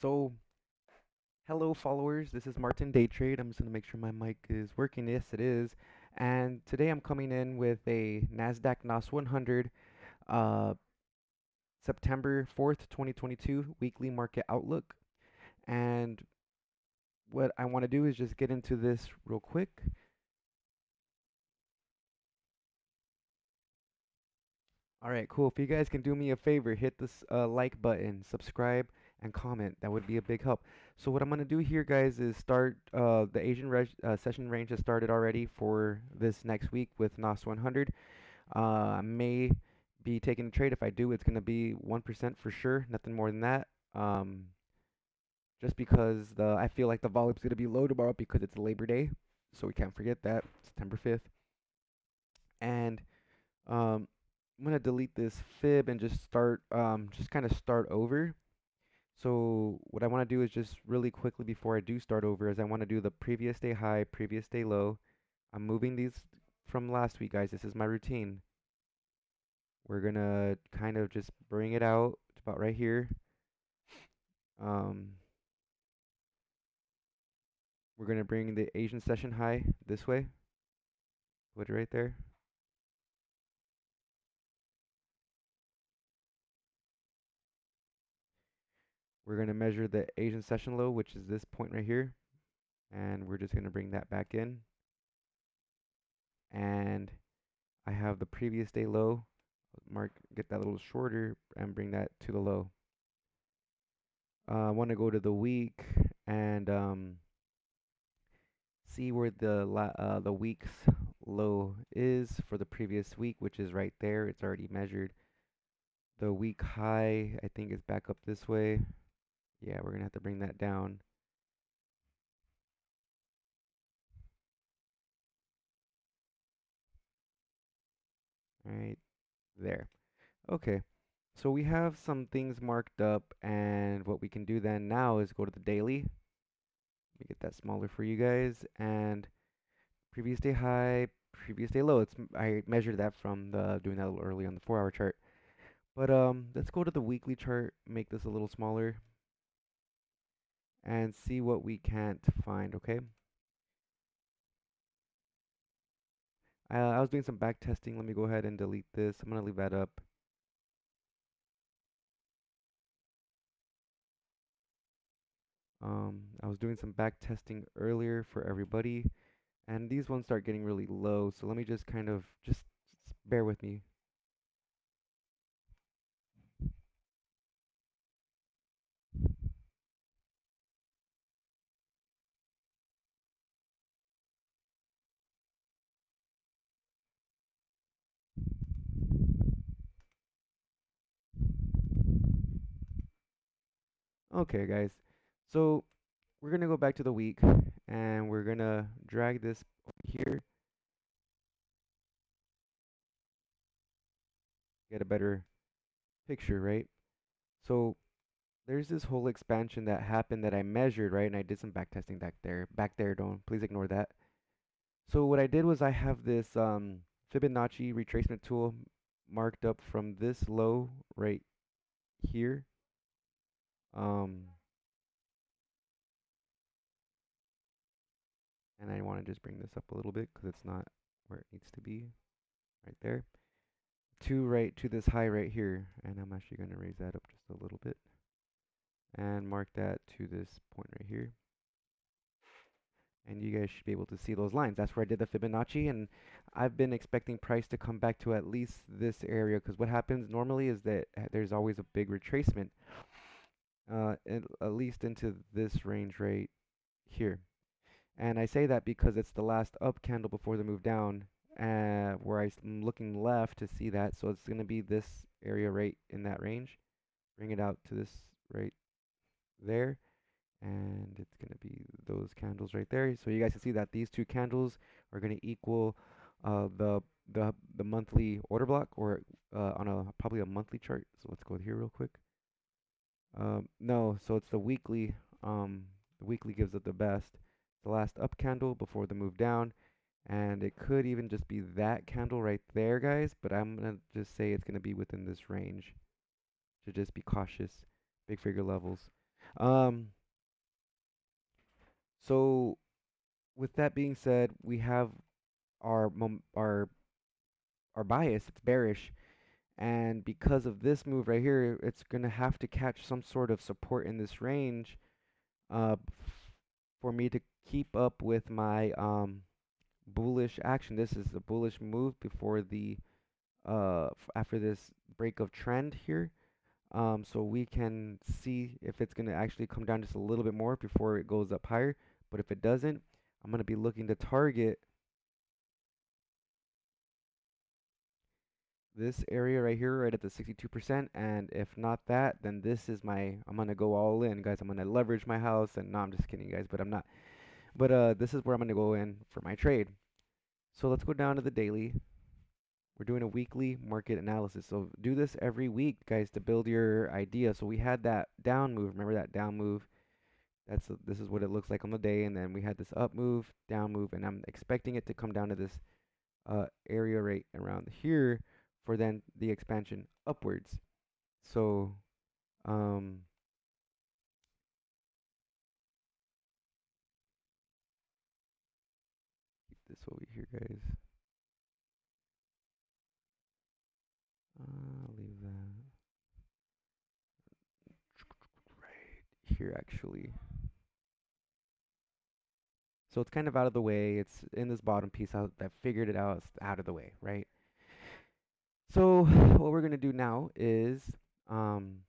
So, hello followers, this is Martin Day Trade. I'm just going to make sure my mic is working. Yes, it is. And today I'm coming in with a NASDAQ NAS100 uh, September 4th, 2022 weekly market outlook. And what I want to do is just get into this real quick. All right, cool. If you guys can do me a favor, hit this like button, subscribe, and comment. That would be a big help. So what I'm gonna do here, guys, is start the session range has started already for this next week with NAS100. I may be taking a trade. If I do, it's gonna be 1% for sure, nothing more than that. Just because I feel like the volume's gonna be low tomorrow because it's Labor Day, so we can't forget that, September 5th. And I'm gonna delete this fib and just start, just kind of start over. So what I want to do is just really quickly before I do start over is I want to do the previous day high, previous day low. I'm moving these from last week, guys. This is my routine. We're gonna kind of just bring it out to about right here. Um, we're gonna bring the Asian session high this way. Put it right there. We're gonna measure the Asian session low, which is this point right here, and we're just gonna bring that back in. And I have the previous day low, get that a little shorter and bring that to the low. I want to go to the week and see where the week's low is for the previous week, which is right there. It's already measured. The week high, I think, is back up this way. Yeah, we're gonna have to bring that down. Right there. Okay. So we have some things marked up, and what we can do then now is go to the daily. Let me get that smaller for you guys. And previous day high, previous day low. I measured that from the doing that a little early on the 4-hour chart. But let's go to the weekly chart, make this a little smaller, and see what we can't find. Okay. I was doing some back testing. Let me go ahead and delete this. I'm gonna leave that up. I was doing some back testing earlier for everybody, and these ones start getting really low. So let me just kind of just bear with me. Okay, guys. So we're gonna go back to the week, and we're gonna drag this over here, get a better picture, right? So there's this whole expansion that happened that I measured, right? And I did some back testing back there. Back there, don't please ignore that. So what I did was I have this Fibonacci retracement tool marked up from this low right here. Um, and I want to just bring this up a little bit because it's not where it needs to be, right there. To this high right here, and I'm actually going to raise that up just a little bit and mark that to this point right here. And you guys should be able to see those lines. That's where I did the Fibonacci, and I've been expecting price to come back to at least this area, because what happens normally is that there's always a big retracement, at least into this range right here. And I say that because it's the last up candle before the move down, where I'm looking left to see that. So it's going to be this area right in that range. Bring it out to this right there, and it's going to be those candles right there. So you guys can see that these two candles are going to equal the the monthly order block, or on a probably a monthly chart. So let's go here real quick. No, so it's the weekly. The weekly gives it the best. The last up candle before the move down, and it could even just be that candle right there, guys. But I'm gonna just say it's gonna be within this range. To just be cautious. Big figure levels. Um, so with that being said, we have our our bias. It's bearish, and because of this move right here, it's gonna have to catch some sort of support in this range, uh, for me to keep up with my bullish action. This is a bullish move before the after this break of trend here. So we can see if it's going to actually come down just a little bit more before it goes up higher. But if it doesn't, I'm going to be looking to target this area right here, right at the 62%. And if not that, then this is I'm going to go all in, guys. I'm going to leverage my house. And no, I'm just kidding, guys, but I'm not. But this is where I'm going to go in for my trade. So let's go down to the daily. We're doing a weekly market analysis. So do this every week, guys, to build your idea. So we had that down move. Remember that down move? This is what it looks like on the day, and then we had this up move, down move, and I'm expecting it to come down to this area right around here for then the expansion upwards. So um, keep this over here, guys. I'll leave that right here actually. So it's kind of out of the way. It's in this bottom piece. I figured it out. It's out of the way, right? So what we're gonna do now is um,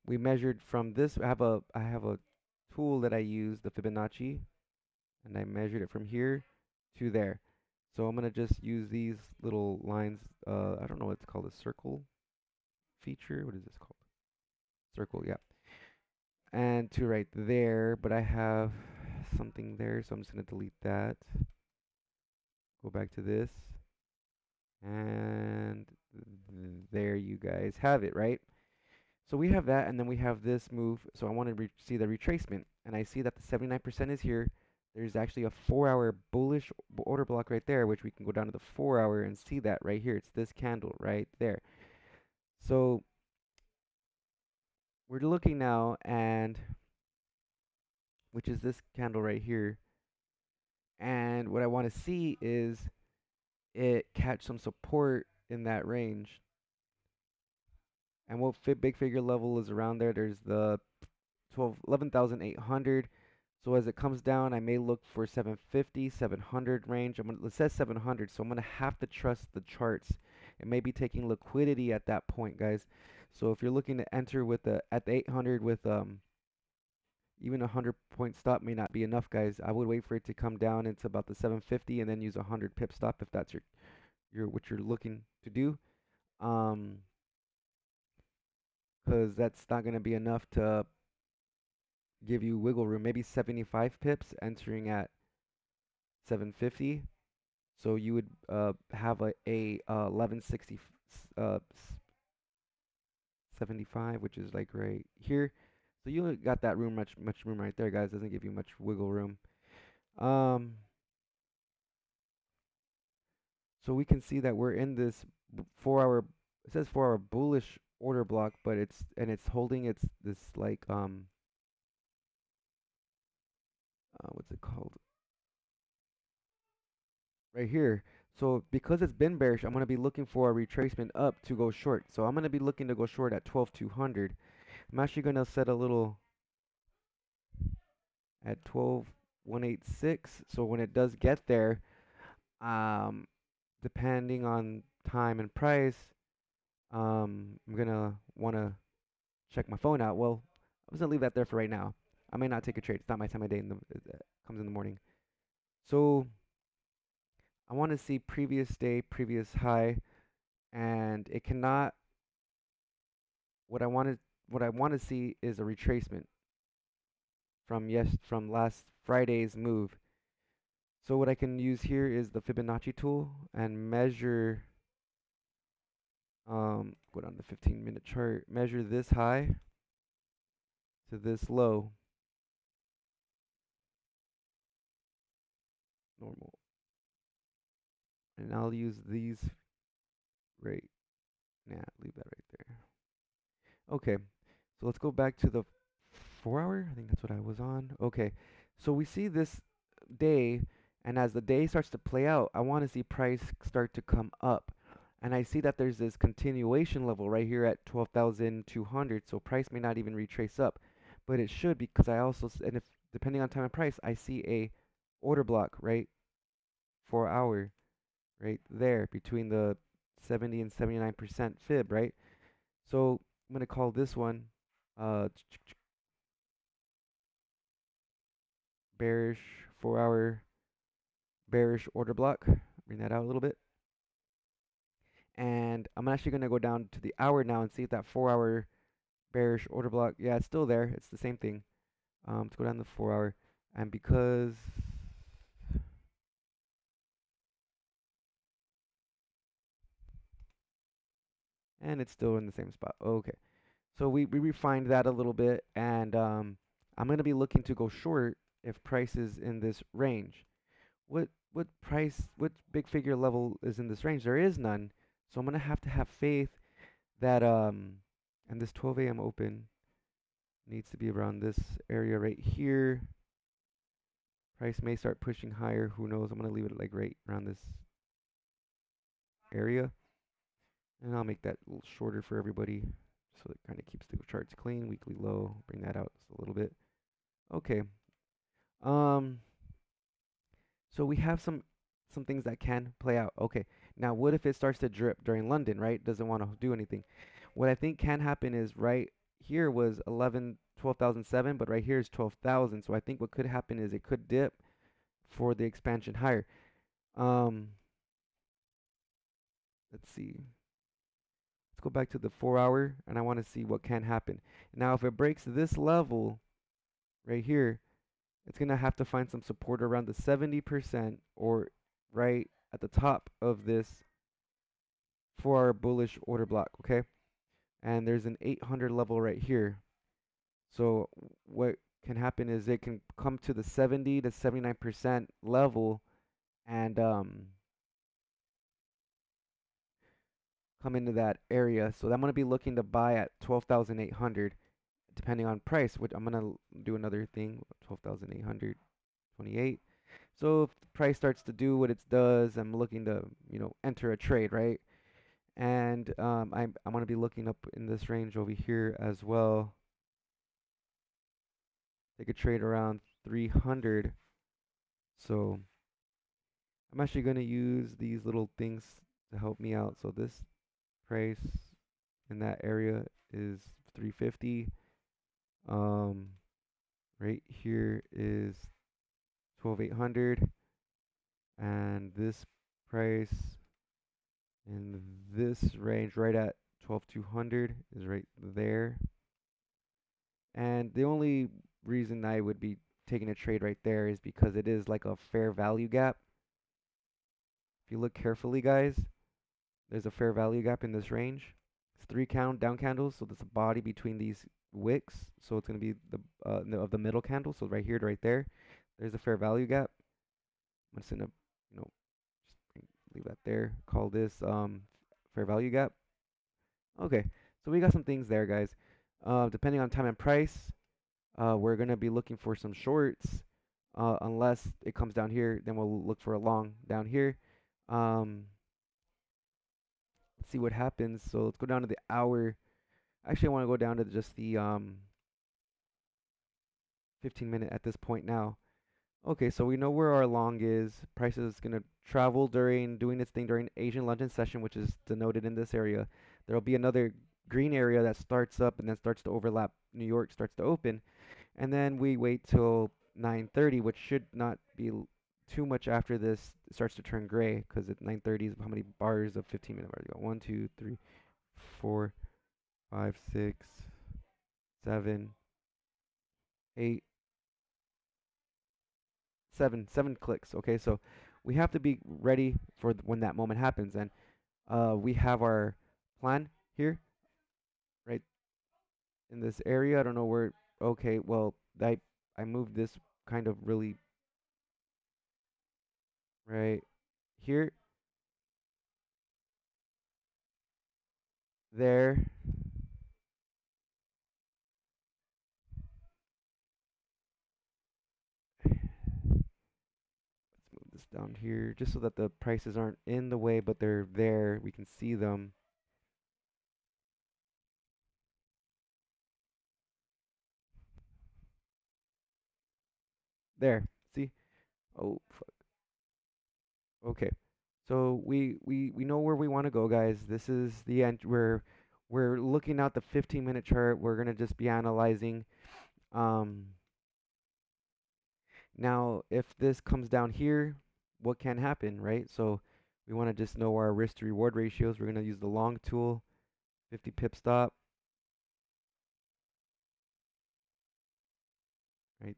we measured from this. I have a tool that I use, the Fibonacci, and I measured it from here to there. So I'm gonna just use these little lines. I don't know what it's called, a circle feature. What is this called? Circle, yeah. And to right there, but I have something there, so I'm just gonna delete that. Go back to this, and there you guys have it, right? So we have that, and then we have this move. So I want to see the retracement, and I see that the 79% is here. There's actually a 4-hour bullish order block right there, which we can go down to the 4-hour and see that right here. It's this candle right there. So we're looking now, and which is this candle right here. And what I want to see is it catch some support in that range. And what big figure level is around there? There's the 11,800. So as it comes down, I may look for 750, 700 range. It says 700, so I'm gonna have to trust the charts. It may be taking liquidity at that point, guys. So if you're looking to enter with at the 800 with even a 100-point stop may not be enough, guys. I would wait for it to come down into about the 750 and then use a 100 pip stop if that's your what you're looking to do. Um, because that's not gonna be enough to give you wiggle room. Maybe 75 pips entering at 750. So you would have a 1160 uh 75, which is like right here. So you got that room, much room right there, guys. Doesn't give you much wiggle room. Um, so we can see that we're in this 4-hour. It says 4-hour bullish order block, but it's holding its this like what's it called right here. So because it's been bearish, I'm gonna be looking for a retracement up to go short. So I'm gonna be looking to go short at 12,200. I'm actually gonna set a little at 12,186. So when it does get there, um, depending on time and price, I'm gonna wanna check my phone out. Well, I'm just gonna leave that there for right now. I may not take a trade. It's not my time of day. It comes in the morning. So I want to see previous day, previous high, and it cannot. What I wanted, what I want to see is a retracement from last Friday's move. So what I can use here is the Fibonacci tool and measure, go down the 15-minute chart, measure this high to this low, normal. And I'll use these right, nah, leave that right there. Okay, So let's go back to the 4 hour. I think that's what I was on. Okay. So we see this day, and as the day starts to play out, I want to see price start to come up. And I see that there's this continuation level right here at 12,200. So price may not even retrace up, but it should because I also, and if depending on time and price, I see a order block, right? 4 hour right there between the 70 and 79% fib, right? So I'm going to call this one uh, bearish 4 hour bearish order block. Bring that out a little bit. And I'm actually going to go down to the hour now and see if that 4 hour bearish order block, yeah, it's still there. It's the same thing. Let's go down the 4 hour. And because, and it's still in the same spot. Okay. So we refined that a little bit. And I'm going to be looking to go short if price is in this range. What price, what big figure level is in this range? There is none. So I'm going to have faith that and this 12 a.m. open needs to be around this area right here. Price may start pushing higher. Who knows? I'm going to leave it like right around this area. And I'll make that a little shorter for everybody so it kind of keeps the charts clean. Weekly low. Bring that out just a little bit. Okay. Um, so we have some things that can play out. Okay. Now, what if it starts to drip during London, right? Doesn't want to do anything. What I think can happen is right here was 12,007, but right here is 12,000. So I think what could happen is it could dip for the expansion higher. Um, let's see. Let's go back to the 4 hour and I want to see what can happen. Now, if it breaks this level right here, it's going to have to find some support around the 70% or right at the top of this 4 hour bullish order block, okay? And there's an 800 level right here. So what can happen is it can come to the 70 to 79% level and come into that area. So I'm going to be looking to buy at 12,800 depending on price, which I'm going to do another thing, 12,828. So if the price starts to do what it does, I'm looking to, enter a trade, right? And I'm going to be looking up in this range over here as well. Take a trade around 300. So I'm actually going to use these little things to help me out. So this price in that area is 350. Um, right here is 12,800, and this price in this range right at 12,200 is right there. And the only reason I would be taking a trade right there is because it is like a fair value gap. If you look carefully, guys, there's a fair value gap in this range. It's three count down candles, so there's a body between these wicks. So it's going to be the of the middle candle. So right here to right there, there's a fair value gap. I'm just gonna, just leave that there. Call this fair value gap. Okay, so we got some things there, guys. Depending on time and price, we're gonna be looking for some shorts. Unless it comes down here, then we'll look for a long down here. Um, let's see what happens. So let's go down to the hour. Actually, I want to go down to just the 15 minute at this point now. Okay, so we know where our long is. Price is going to travel during doing its thing during Asian London session, which is denoted in this area. There'll be another green area that starts up and then starts to overlap. New York starts to open, and then we wait till 9:30, which should not be too much after this starts to turn gray, because at 9:30 is how many bars of 15-minute bars you got? 1, 2, 3, 4, 5, 6, 7, 8, seven clicks. Okay, so we have to be ready for when that moment happens, and we have our plan here, right in this area. I don't know where. Okay, well, I moved this kind of really right here, there, this down here just so that the prices aren't in the way, but they're there. We can see them. There. See? Oh, okay. So we know where we want to go, guys. This is the end. We're looking at the 15-minute chart. We're gonna just be analyzing. Um, Now, if this comes down here, what can happen, right? So we want to just know our risk to reward ratios. We're gonna use the long tool, 50 pip stop, right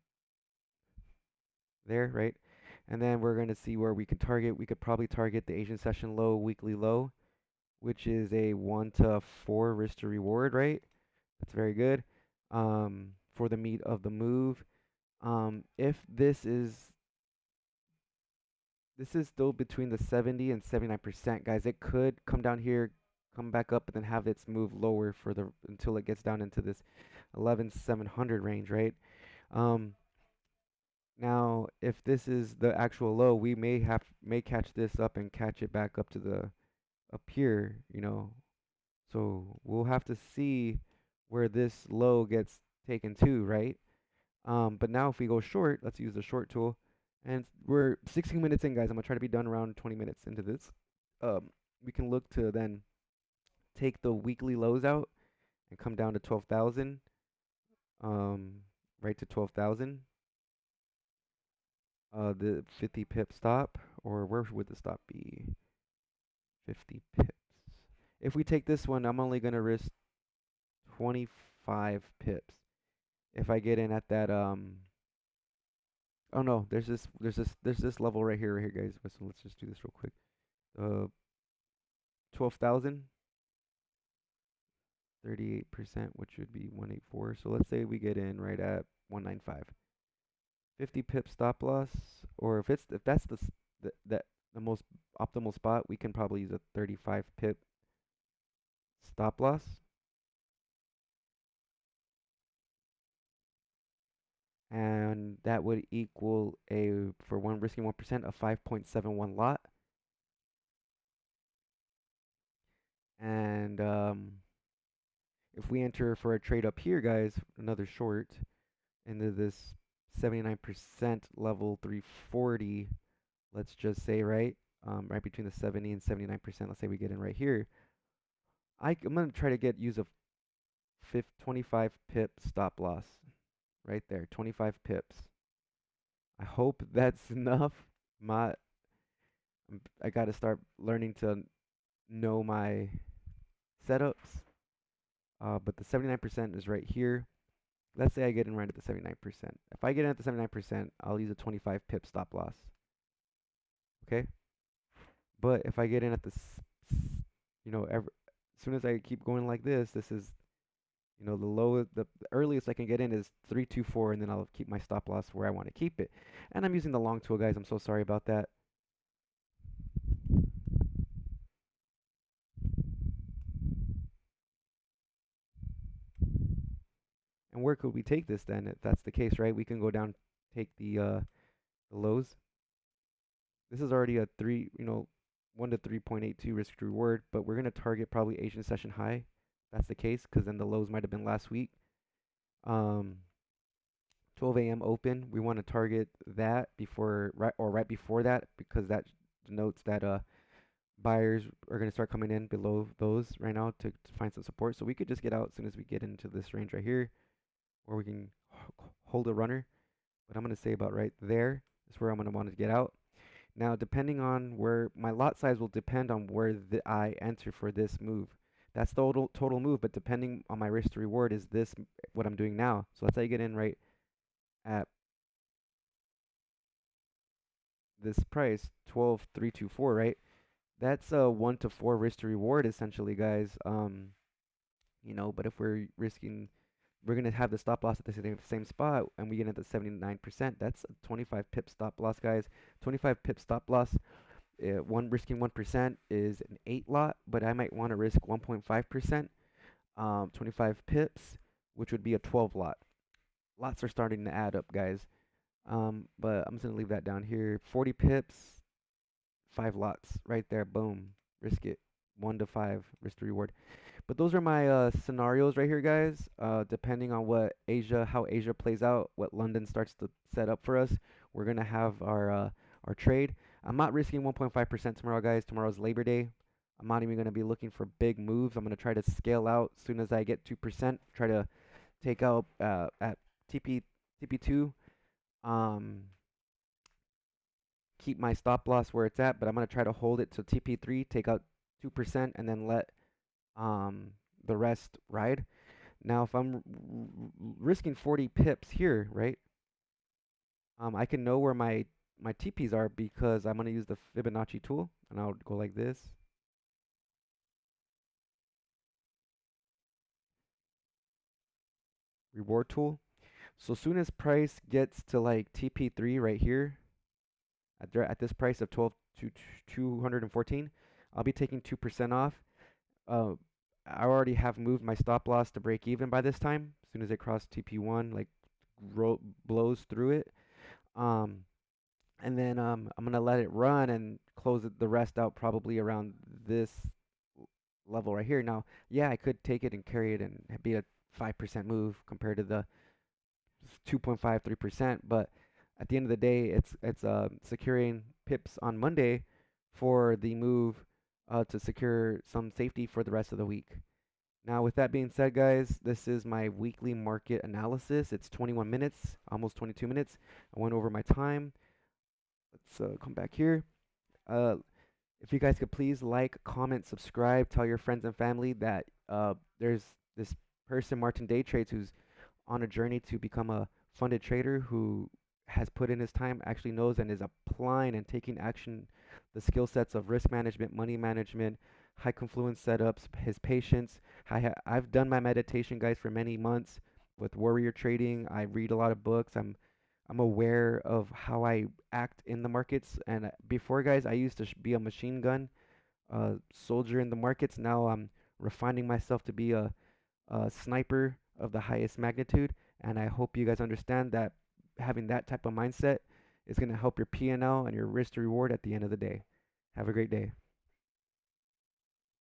there, right? And then we're gonna see where we can target. We could probably target the Asian session low, weekly low, which is a 1 to 4 risk to reward, right? That's very good. For the meat of the move. If this is still between the 70 and 79%, guys. It could come down here, come back up, and then have its move lower for the until it gets down into this 11,700 range, right? Um, Now, if this is the actual low, we may catch this up and catch it back up to the up here, you know. So we'll have to see where this low gets taken to, right? But now if we go short, let's use the short tool. And we're 16 minutes in, guys. I'm gonna try to be done around 20 minutes into this. We can look to then take the weekly lows out and come down to 12,000. Right to 12,000. The 50 pip stop, or where would the stop be? 50 pips. If we take this one, I'm only gonna risk 25 pips. If I get in at that oh no, there's this level right here, guys. So let's just do this real quick. 12,000, 38%, which would be 184. So let's say we get in right at 195. 50 pip stop loss, or if that's the most optimal spot, we can probably use a 35 pip stop loss. And that would equal for one risking 1%, a 5.71 lot. And if we enter for a trade up here, guys, another short into this 79% level 340, let's just say, right? Right between the 70 and 79%. Let's say we get in right here. I'm gonna try to use a 25 pip stop loss right there, 25 pips. I hope that's enough. My I gotta start learning to know my setups. But the 79% is right here. Let's say I get in right at the 79%. If I get in at the 79%, I'll use a 25 pip stop loss. Okay? But if I get in at you know, as soon as I keep going like this is, you know, the earliest I can get in is 324, and then I'll keep my stop loss where I want to keep it. And I'm using the long tool, guys. I'm so sorry about that. And where could we take this then if that's the case, right? We can go down, take the lows. This is already a 1 to 3.82 risk to reward, but we're going to target probably Asian session high. That's the case, because then the lows might have been last week. 12 a.m. open. We want to target that right before that, because that denotes that buyers are going to start coming in below those right now to find some support. So we could just get out as soon as we get into this range right here, or we can hold a runner. But I'm going to say about right there is where I'm going to want to get out. Now, depending on where my lot size will depend on where I enter for this move. That's the total move, but depending on my risk to reward is this what I'm doing now. So let's say I get in right at this price, 12,324, right? That's a 1 to 4 risk to reward essentially, guys. But if we're gonna have the stop loss at the same spot, and we get at the 79%. That's a 25 pip stop loss, guys. 25 pip stop loss. Risking 1% is an 8 lot, but I might want to risk 1.5%, 25 pips, which would be a 12 lot. Lots are starting to add up, guys. But I'm just gonna leave that down here. 40 pips, 5 lots right there. Boom. Risk it. 1 to 5 risk to reward. But those are my scenarios right here, guys. Depending on how Asia plays out, what London starts to set up for us, we're gonna have our trade. I'm not risking 1.5% tomorrow, guys. Tomorrow's Labor Day. I'm not even gonna be looking for big moves. I'm gonna try to scale out as soon as I get 2%. Try to take out at TP2. Um, keep my stop loss where it's at, but I'm gonna try to hold it to TP3, take out 2%, and then let um the rest ride. Now, if I'm risking 40 pips here, right? I can know where my TPs are because I'm gonna use the Fibonacci tool, and I'll go like this. Reward tool. So as soon as price gets to like TP3 right here, at this price of 12 to 214, I'll be taking 2% off. Uh, I already have moved my stop loss to break even by this time. As soon as it crosses TP1, like blows through it. Um, and then I'm gonna let it run and close the rest out probably around this level right here. Now, yeah, I could take it and carry it and be a 5% move compared to the 2.5, 3%, but at the end of the day, it's securing pips on Monday for the move to secure some safety for the rest of the week. Now, with that being said, guys, this is my weekly market analysis. It's 21 minutes, almost 22 minutes. I went over my time. Let's come back here. Uh, if you guys could please like, comment, subscribe, tell your friends and family that there's this person, Martin Day Trades, who's on a journey to become a funded trader who has put in his time, actually knows and is applying and taking action the skill sets of risk management, money management, high confluence setups, his patience. I've done my meditation, guys, for many months with warrior trading. I read a lot of books. I'm aware of how I act in the markets. And before, guys, I used to be a machine gun soldier in the markets. Now I'm refining myself to be a sniper of the highest magnitude. And I hope you guys understand that having that type of mindset is going to help your P&L and your risk to reward at the end of the day. Have a great day.